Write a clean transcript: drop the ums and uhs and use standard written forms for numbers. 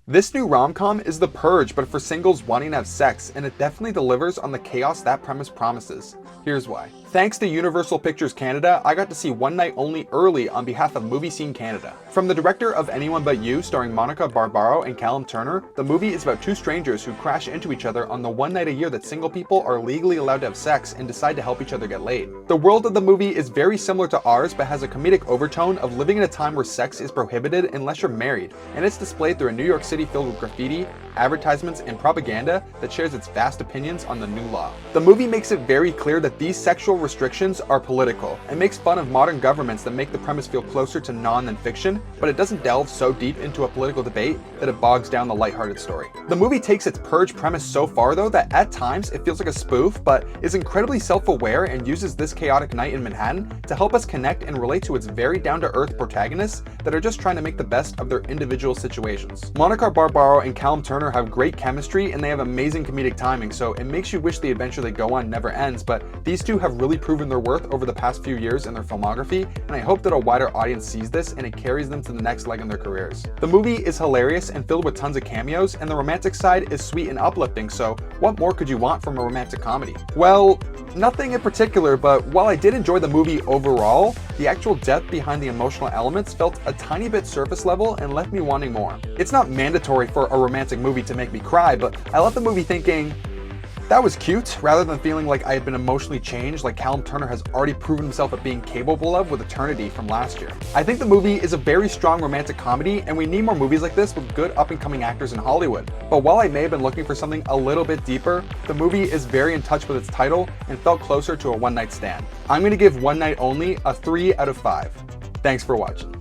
This new rom-com is The Purge, but for singles wanting to have sex, and it definitely delivers on the chaos that premise promises. Here's why. Thanks to Universal Pictures Canada, I got to see One Night Only early on behalf of Movie Scene Canada. From the director of Anyone But You, starring Monica Barbaro and Callum Turner, the movie is about two strangers who crash into each other on the one night a year that single people are legally allowed to have sex and decide to help each other get laid. The world of the movie is very similar to ours, but has a comedic overtone of living in a time where sex is prohibited unless you're married, and it's displayed through a New York City filled with graffiti, advertisements, and propaganda that shares its vast opinions on the new law. The movie makes it very clear that these sexual restrictions are political, and makes fun of modern governments that make the premise feel closer to non than fiction, but it doesn't delve so deep into a political debate that it bogs down the lighthearted story. The movie takes its Purge premise so far though that at times it feels like a spoof, but is incredibly self-aware and uses this chaotic night in Manhattan to help us connect and relate to its very down-to-earth protagonists that are just trying to make the best of their individual situations. Monica Barbaro and Callum Turner have great chemistry and they have amazing comedic timing, so it makes you wish the adventure they go on never ends, but these two have really proven their worth over the past few years in their filmography, and I hope that a wider audience sees this and it carries them to the next leg in their careers. The movie is hilarious and filled with tons of cameos, and the romantic side is sweet and uplifting, so what more could you want from a romantic comedy? Well, nothing in particular, but while I did enjoy the movie overall, the actual depth behind the emotional elements felt a tiny bit surface level and left me wanting more. It's not mandatory for a romantic movie to make me cry, but I left the movie thinking, that was cute, rather than feeling like I had been emotionally changed like Callum Turner has already proven himself at being capable of with Eternity from last year. I think the movie is a very strong romantic comedy, and we need more movies like this with good up-and-coming actors in Hollywood. But while I may have been looking for something a little bit deeper, the movie is very in touch with its title and felt closer to a one-night stand. I'm going to give One Night Only a 3 out of 5. Thanks for watching.